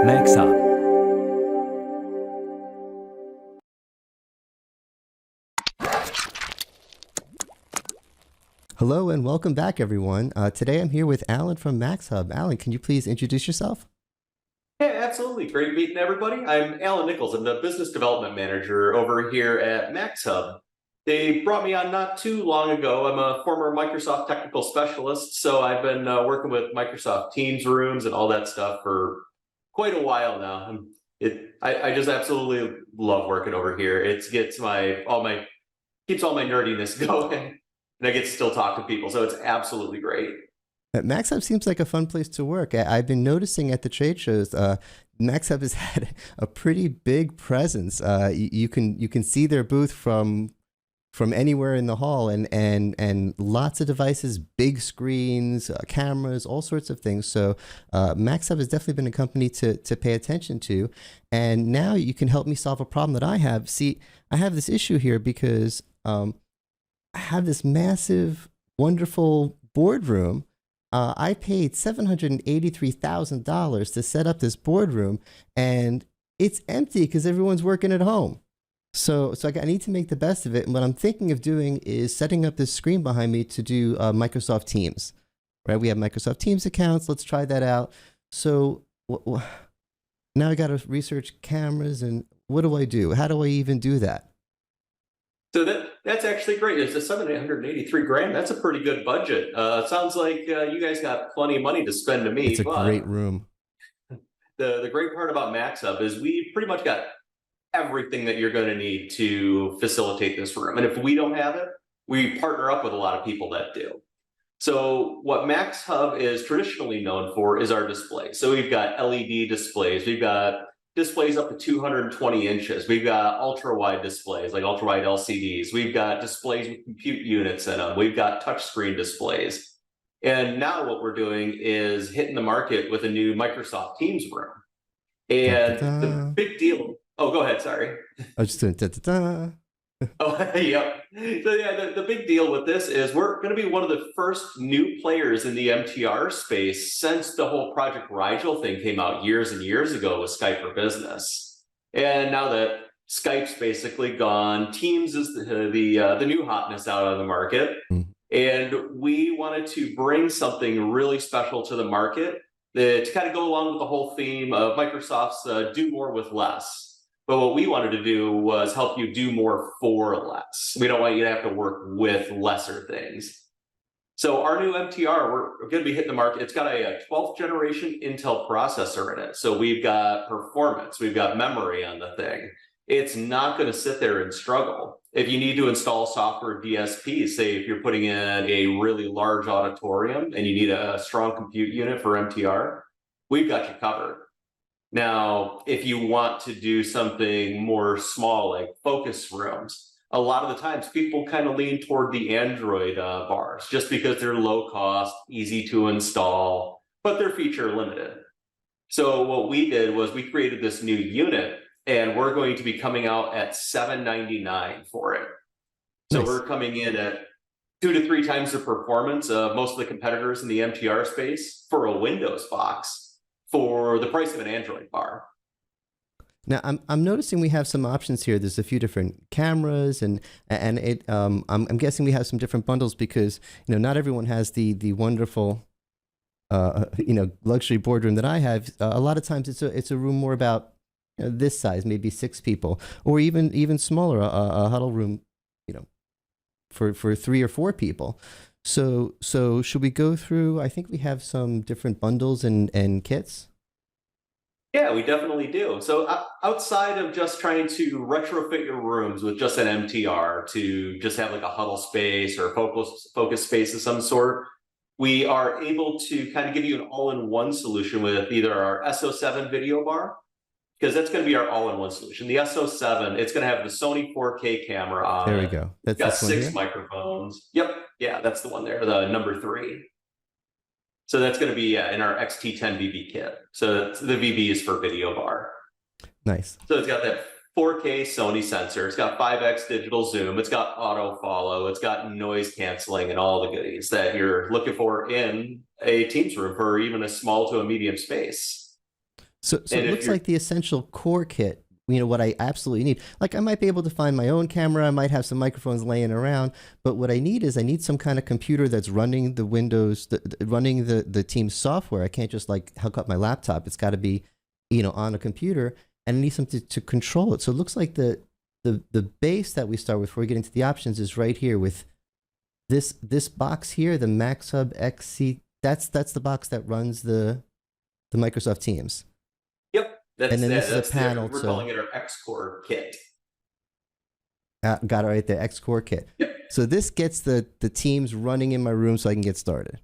MAXHUB. Hello and welcome back, everyone. Today I'm here with Alan from MAXHUB. Alan, can you please introduce yourself? Yeah, absolutely. Great meeting everybody. I'm Alan Nicholls. I'm the business development manager over here at MAXHUB. They brought me on not too long ago. I'm a former Microsoft technical specialist, so I've been working with Microsoft Teams rooms and all that stuff for quite a while now. I just absolutely love working over here. It gets keeps all my nerdiness going, and I get to still talk to people. So it's absolutely great. MAXHUB seems like a fun place to work. I've been noticing at the trade shows, MAXHUB has had a pretty big presence. You can see their booth from anywhere in the hall, and lots of devices, big screens, cameras, all sorts of things. So MAXHUB has definitely been a company to pay attention to. And now you can help me solve a problem that I have. See, I have this issue here because I have this massive, wonderful boardroom. I paid $783,000 to set up this boardroom, and it's empty because everyone's working at home. So I need to make the best of it. And what I'm thinking of doing is setting up this screen behind me to do Microsoft Teams. Right? We have Microsoft Teams accounts. Let's try that out. So now I got to research cameras, and what do I do? How do I even do that? So that's actually great. It's a $783,000. That's a pretty good budget. Sounds like you guys got plenty of money to spend to me. It's a great room. The great part about MAXHUB is we pretty much got everything that you're going to need to facilitate this room. And if we don't have it, we partner up with a lot of people that do. So what MAXHUB is traditionally known for is our display. So we've got LED displays. We've got displays up to 220 inches. We've got ultra-wide displays, like ultra-wide LCDs. We've got displays with compute units in them. We've got touchscreen displays. And now what we're doing is hitting the market with a new Microsoft Teams room. And the big deal, oh, go ahead, sorry. I was just doing da-da-da. Oh, yep. So yeah, the big deal with this is we're going to be one of the first new players in the MTR space since the whole Project Rigel thing came out years and years ago with Skype for Business. And now that Skype's basically gone, Teams is the new hotness out on the market. And we wanted to bring something really special to the market to kind of go along with the whole theme of Microsoft's do more with less. But what we wanted to do was help you do more for less. We don't want you to have to work with lesser things. So our new MTR, we're going to be hitting the market. It's got a 12th generation Intel processor in it. So we've got performance, we've got memory on the thing. It's not going to sit there and struggle. If you need to install software DSP, say if you're putting in a really large auditorium and you need a strong compute unit for MTR, we've got you covered. Now, if you want to do something more small, like focus rooms, a lot of the times people kind of lean toward the Android bars just because they're low cost, easy to install, but they're feature limited. So what we did was we created this new unit, and we're going to be coming out at $799 for it. So We're coming in at 2 to 3 times the performance of most of the competitors in the MTR space for a Windows box, for the price of an Android bar. Now I'm noticing we have some options here. There's a few different cameras, and it I'm guessing we have some different bundles because not everyone has the wonderful luxury boardroom that I have. A lot of times it's a room more about this size, maybe 6 people, or even smaller, a huddle room, for 3 or 4 people. So should we go through? I think we have some different bundles and kits. Yeah, we definitely do. So outside of just trying to retrofit your rooms with just an MTR to just have like a huddle space or focus space of some sort, we are able to kind of give you an all-in-one solution with either our SO7 video bar, because that's going to be our all-in-one solution. The SO7, it's going to have the Sony 4K camera on it. There we go. That's got this one 6 here? microphones. Yep. Yeah, that's the one there, the number 3. So that's going to be in our XT10 VB kit. So the VB is for video bar. Nice. So it's got that 4K Sony sensor. It's got 5x digital zoom. It's got auto follow. It's got noise canceling and all the goodies that you're looking for in a Teams room for even a small to a medium space. So And it if looks you're like the essential core kit, what I absolutely need. Like I might be able to find my own camera, I might have some microphones laying around, but what I need is I need some kind of computer that's running the Windows, running the team's software. I can't just like hook up my laptop. It's got to be, on a computer, and I need something to control it. So it looks like the base that we start with before we get into the options is right here with this box here, the MAXHUB XC. That's the box that runs the Microsoft Teams. Yep. And then this is a panel we're calling it our X-Core kit. Got it right there, X-Core kit. Yep. So this gets the Teams running in my room so I can get started.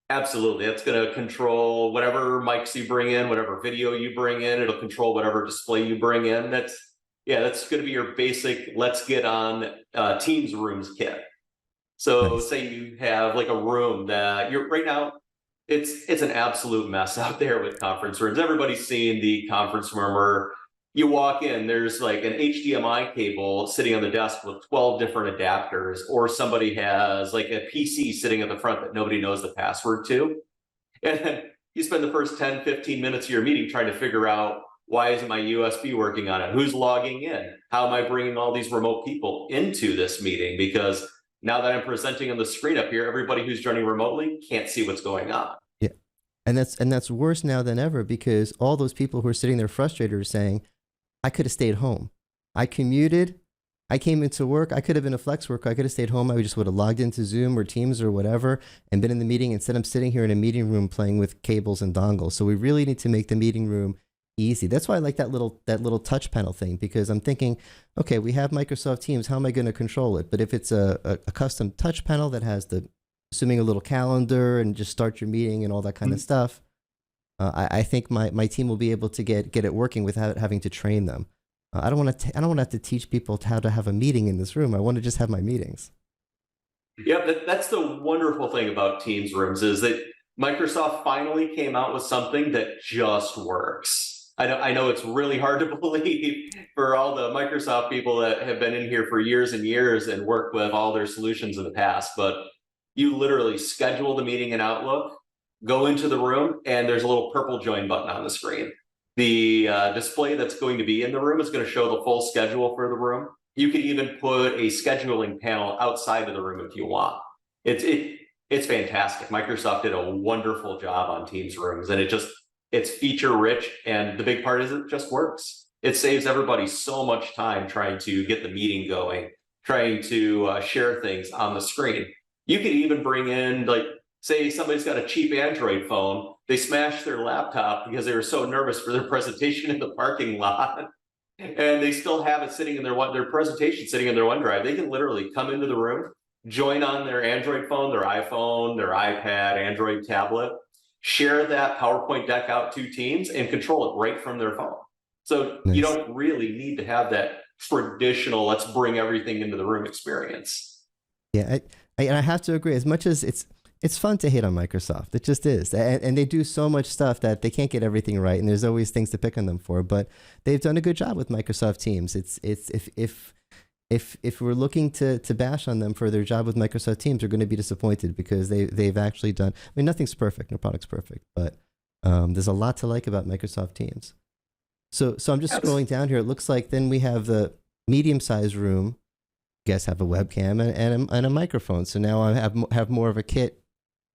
Absolutely. That's going to control whatever mics you bring in, whatever video you bring in. It'll control whatever display you bring in. That's going to be your basic let's get on Teams rooms kit. So Nice. say you have like a room that you're right now, it's an absolute mess out there with conference rooms. Everybody's seen the conference room where you walk in, there's like an HDMI cable sitting on the desk with 12 different adapters, or somebody has like a PC sitting at the front that nobody knows the password to. And then you spend the first 10, 15 minutes of your meeting trying to figure out, why isn't my USB working on it? Who's logging in? How am I bringing all these remote people into this meeting? Because now that I'm presenting on the screen up here, everybody who's joining remotely can't see what's going on. Yeah, and that's worse now than ever, because all those people who are sitting there frustrated are saying, I could have stayed home. I commuted. I came into work. I could have been a flex worker. I could have stayed home. I just would have logged into Zoom or Teams or whatever and been in the meeting. Instead, I'm sitting here in a meeting room playing with cables and dongles. So we really need to make the meeting room easy. That's why I like that little touch panel thing, because I'm thinking, okay, we have Microsoft Teams. How am I going to control it? But if it's a custom touch panel that has assuming a little calendar and just start your meeting and all that kind of stuff, I think my team will be able to get it working without having to train them. I don't want to have to teach people how to have a meeting in this room. I want to just have my meetings. Yep, that's the wonderful thing about Teams rooms, is that Microsoft finally came out with something that just works. I know it's really hard to believe for all the Microsoft people that have been in here for years and years and worked with all their solutions in the past, but you literally schedule the meeting in Outlook, go into the room, and there's a little purple join button on the screen. The display that's going to be in the room is going to show the full schedule for the room. You could even put a scheduling panel outside of the room if you want. It's fantastic. Microsoft did a wonderful job on Teams rooms, and it's feature rich. And the big part is it just works. It saves everybody so much time trying to get the meeting going, trying to share things on the screen. You could even bring in, like, say somebody's got a cheap Android phone, they smashed their laptop because they were so nervous for their presentation in the parking lot, and they still have it sitting in their presentation sitting in their OneDrive. They can literally come into the room, join on their Android phone, their iPhone, their iPad, Android tablet, share that PowerPoint deck out to Teams, and control it right from their phone. So Nice. You don't really need to have that traditional, let's bring everything into the room experience. Yeah, I have to agree. As much as it's fun to hate on Microsoft, it just is, and they do so much stuff that they can't get everything right, and there's always things to pick on them for. But they've done a good job with Microsoft Teams. It's if we're looking to bash on them for their job with Microsoft Teams, we're going to be disappointed, because they've actually done. I mean, nothing's perfect, no product's perfect, but there's a lot to like about Microsoft Teams. So I'm just scrolling down here. It looks like then we have the medium-sized room. You guys have a webcam and a microphone. So now I have more of a kit.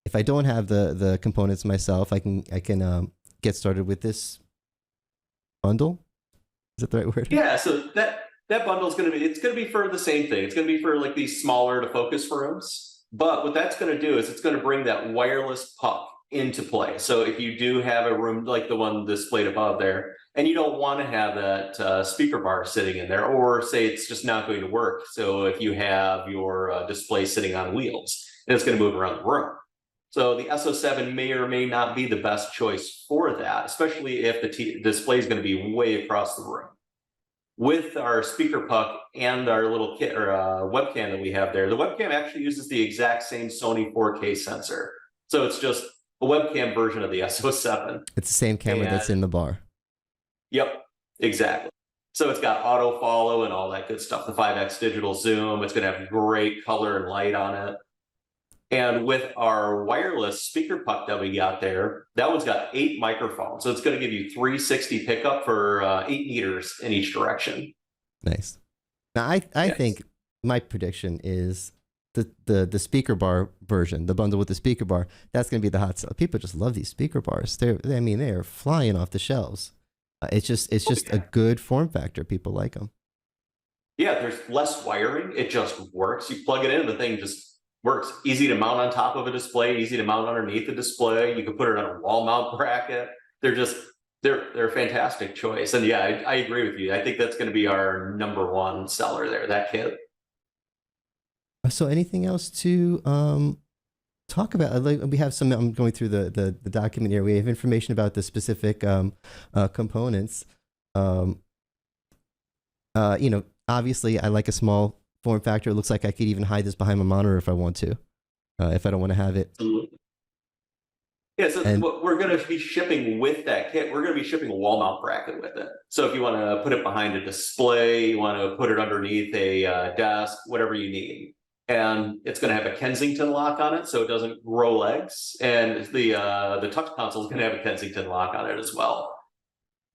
If I don't have the components myself, I can get started with this bundle. Is that the right word? Yeah. So that bundle is going to be for the same thing. It's going to be for like these smaller to focus rooms. But what that's going to do is it's going to bring that wireless puck into play. So if you do have a room like the one displayed above there, and you don't want to have that speaker bar sitting in there, or say it's just not going to work. So if you have your display sitting on wheels, and it's going to move around the room. So the SO7 may or may not be the best choice for that, especially if the display is going to be way across the room. With our speaker puck and our little kit or webcam that we have there, the webcam actually uses the exact same Sony 4K sensor. So it's just a webcam version of the SO7. It's the same camera that's in the bar. Yep, exactly. So it's got auto follow and all that good stuff. The 5x digital zoom. It's going to have great color and light on it. And with our wireless speaker puck that we got there, that one's got 8 microphones. So it's going to give you 360 pickup for 8 meters in each direction. Nice. Now, I think my prediction is the speaker bar version, the bundle with the speaker bar, that's going to be the hot sell. People just love these speaker bars. They are flying off the shelves. It's just a good form factor. People like them. Yeah, there's less wiring. It just works. You plug it in, the thing just works. Easy to mount on top of a display, easy to mount underneath the display. You can put it on a wall mount bracket. They're a fantastic choice. And yeah, I agree with you. I think that's going to be our #1 seller there, that kit. So anything else to talk about? Like, we have some, I'm going through the document here. We have information about the specific components. Obviously I like a small form factor. It looks like I could even hide this behind my monitor if I want to, if I don't want to have it. Absolutely. Yeah, so what we're going to be shipping with that kit, we're going to be shipping a wall mount bracket with it. So if you want to put it behind a display, you want to put it underneath a desk, whatever you need. And it's going to have a Kensington lock on it, so it doesn't grow legs. And the touch console is going to have a Kensington lock on it as well.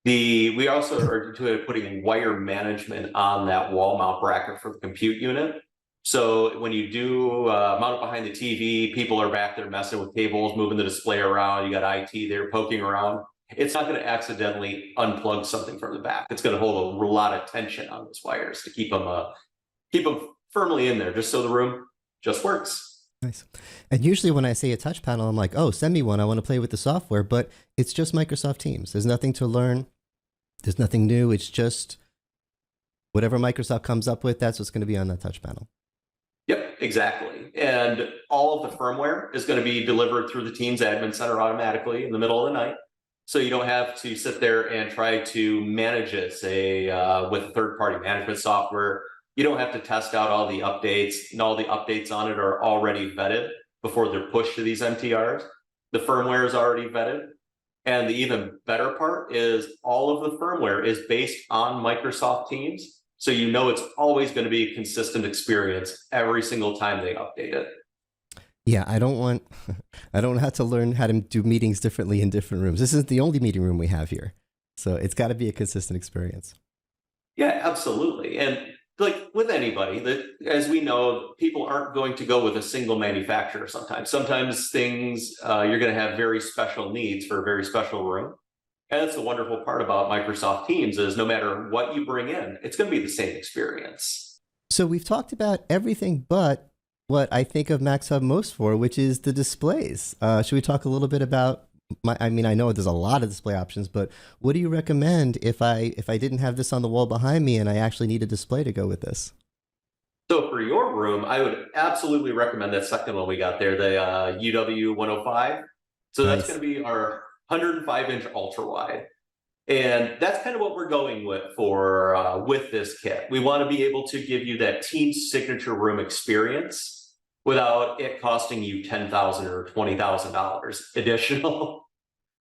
We also are putting wire management on that wall mount bracket for the compute unit. So when you do mount it behind the TV, people are back there messing with cables, moving the display around. You got IT there poking around. It's not going to accidentally unplug something from the back. It's going to hold a lot of tension on those wires to keep them firmly in there, just so the room just works. Nice. And usually when I say a touch panel, I'm like, oh, send me one. I want to play with the software, but it's just Microsoft Teams. There's nothing to learn. There's nothing new. It's just whatever Microsoft comes up with, that's what's going to be on that touch panel. Yep, exactly. And all of the firmware is going to be delivered through the Teams admin center automatically in the middle of the night. So you don't have to sit there and try to manage it, say, with third-party management software. You don't have to test out all the updates, and all the updates on it are already vetted before they're pushed to these MTRs. The firmware is already vetted. And the even better part is all of the firmware is based on Microsoft Teams. So you know it's always going to be a consistent experience every single time they update it. Yeah, I don't have to learn how to do meetings differently in different rooms. This isn't the only meeting room we have here. So it's got to be a consistent experience. Yeah, absolutely. And like with anybody, that, as we know, people aren't going to go with a single manufacturer sometimes. Sometimes things, you're going to have very special needs for a very special room. And that's the wonderful part about Microsoft Teams is no matter what you bring in, it's going to be the same experience. So we've talked about everything but what I think of MAXHUB most for, which is the displays. Should we talk a little bit about, I know there's a lot of display options, but what do you recommend if I didn't have this on the wall behind me and I actually need a display to go with this? So for your room, I would absolutely recommend that second one we got there, the UW 105. So that's going to be our 105-inch ultra wide. And that's kind of what we're going with this kit. We want to be able to give you that Teams signature room experience without it costing you $10,000 or $20,000 additional.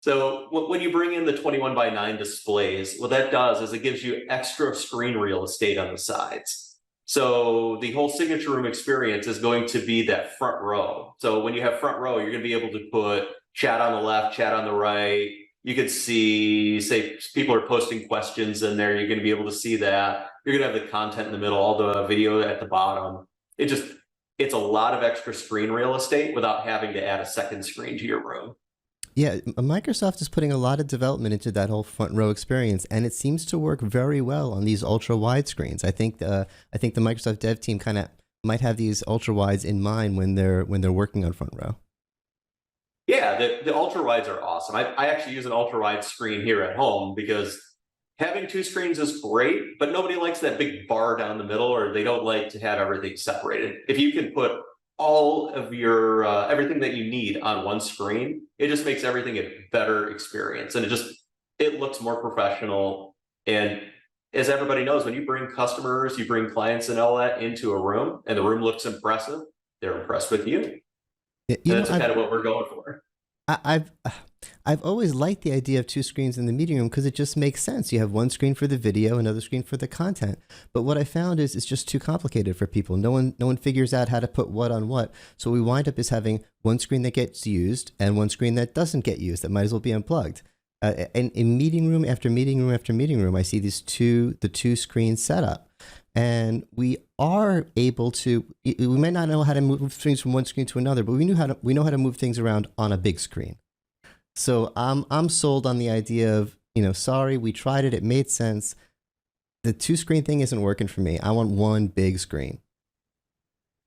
So when you bring in the 21:9 displays, what that does is it gives you extra screen real estate on the sides. So the whole signature room experience is going to be that front row. So when you have front row, you're going to be able to put chat on the left, chat on the right. You could see, say, people are posting questions in there. You're going to be able to see that. You're going to have the content in the middle, all the video at the bottom. It's a lot of extra screen real estate without having to add a second screen to your room. Yeah, Microsoft is putting a lot of development into that whole front row experience, and it seems to work very well on these ultra wide screens. I think the Microsoft dev team kind of might have these ultra wides in mind when they're working on front row. Yeah, the ultra wides are awesome. I actually use an ultra wide screen here at home because having two screens is great, but nobody likes that big bar down the middle, or they don't like to have everything separated. If you can put all of your everything that you need on one screen, it just makes everything a better experience, and it looks more professional. And as everybody knows, when you bring customers, you bring clients and all that into a room, and the room looks impressive, they're impressed with you. That's kind of what we're going for. I've always liked the idea of 2 screens in the meeting room because it just makes sense. You have one screen for the video, another screen for the content. But what I found is it's just too complicated for people. No one figures out how to put what on what. So we wind up is having one screen that gets used and one screen that doesn't get used, that might as well be unplugged. And in meeting room after meeting room after meeting room, I see the 2 screen setup. And we are able to, we might not know how to move things from one screen to another, but we know how to move things around on a big screen. So I'm sold on the idea of, sorry, we tried it, it made sense. The 2 screen thing isn't working for me. I want one big screen.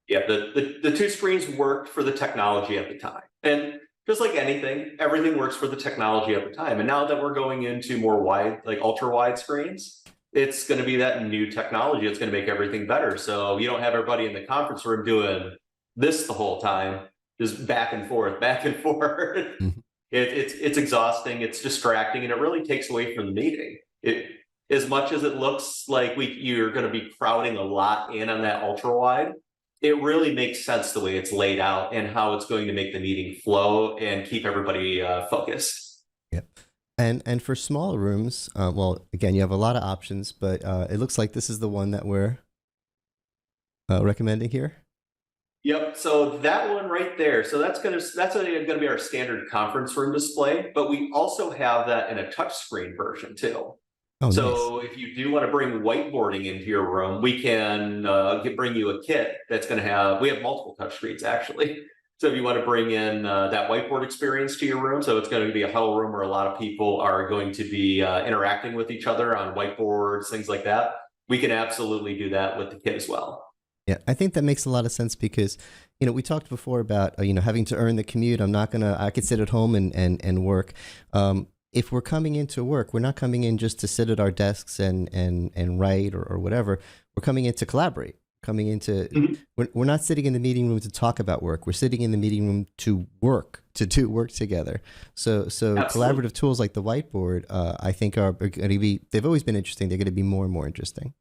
Yeah, the 2 screens worked for the technology at the time. And just like anything, everything works for the technology at the time. And now that we're going into more wide, like ultra wide screens, it's going to be that new technology. It's going to make everything better. So you don't have everybody in the conference room doing this the whole time, just back and forth, back and forth. Mm-hmm. It's exhausting. It's distracting, and it really takes away from the meeting. As much as it looks like you're going to be crowding a lot in on that ultra wide, it really makes sense the way it's laid out and how it's going to make the meeting flow and keep everybody focused. Yep. And for smaller rooms, well, again, you have a lot of options, but it looks like this is the one that we're recommending here. Yep. So that one right there. So that's going to be our standard conference room display, but we also have that in a touchscreen version too. Oh, so nice. if you do want to bring whiteboarding into your room, we can bring you a kit that's going to have. We have multiple touchscreens actually. So if you want to bring in that whiteboard experience to your room, so it's going to be a huddle room where a lot of people are going to be interacting with each other on whiteboards, things like that, we can absolutely do that with the kit as well. Yeah, I think that makes a lot of sense because, we talked before about, having to earn the commute. I could sit at home and work. If we're coming into work, we're not coming in just to sit at our desks and write or whatever. We're coming in to collaborate. We're not sitting in the meeting room to talk about work. We're sitting in the meeting room to do work together. So Absolutely. Collaborative tools like the whiteboard, I think are going to be, they've always been interesting. They're going to be more and more interesting.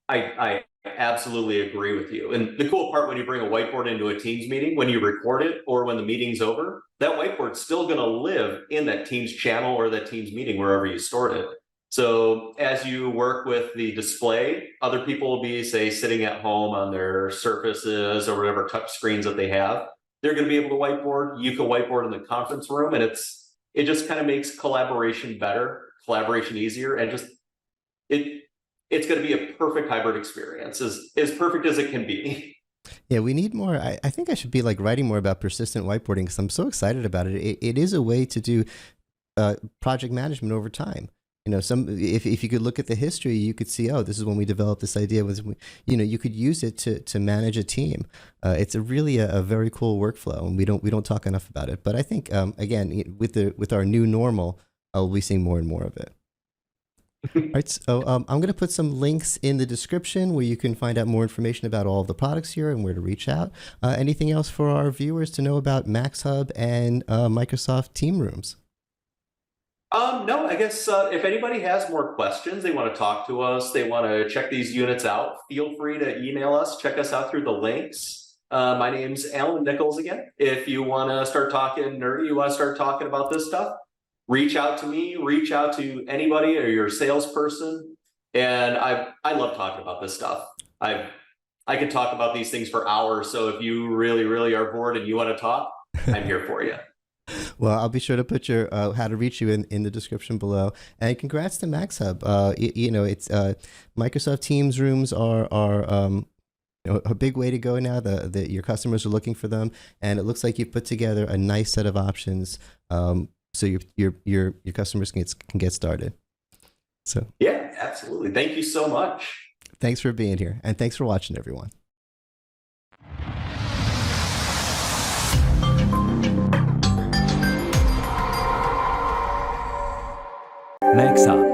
I absolutely agree with you. And the cool part when you bring a whiteboard into a Teams meeting, when you record it or when the meeting's over, that whiteboard's still going to live in that Teams channel or that Teams meeting, wherever you stored it. So as you work with the display, other people will be, say, sitting at home on their Surfaces or whatever touch screens that they have. They're going to be able to whiteboard. You can whiteboard in the conference room, and it just kind of makes collaboration better, collaboration easier, and just it's going to be a perfect hybrid experience, as perfect as it can be. Yeah, we need more. I think I should be writing more about persistent whiteboarding because I'm so excited about it. It is a way to do project management over time. If you could look at the history, you could see, this is when we developed this idea. You could use it to manage a team. It's a very cool workflow, and we don't talk enough about it. But I think again, with our new normal, we'll be seeing more and more of it. All right, so I'm going to put some links in the description where you can find out more information about all of the products here and where to reach out. Anything else for our viewers to know about MAXHUB and Microsoft Team Rooms? No, I guess if anybody has more questions, they want to talk to us, they want to check these units out, feel free to email us, check us out through the links. My name's Alan Nicholls again. If you want to start talking nerdy, you want to start talking about this stuff, reach out to me, reach out to anybody or your salesperson. And I love talking about this stuff. I could talk about these things for hours. So if you really, really are bored and you want to talk, I'm here for you. Well, I'll be sure to put your how to reach you in the description below. And congrats to MAXHUB. It's Microsoft Teams rooms are a big way to go now. Your customers are looking for them, and it looks like you've put together a nice set of options, so your customers can get started. So yeah, absolutely. Thank you so much. Thanks for being here, and thanks for watching, everyone. MAXHUB.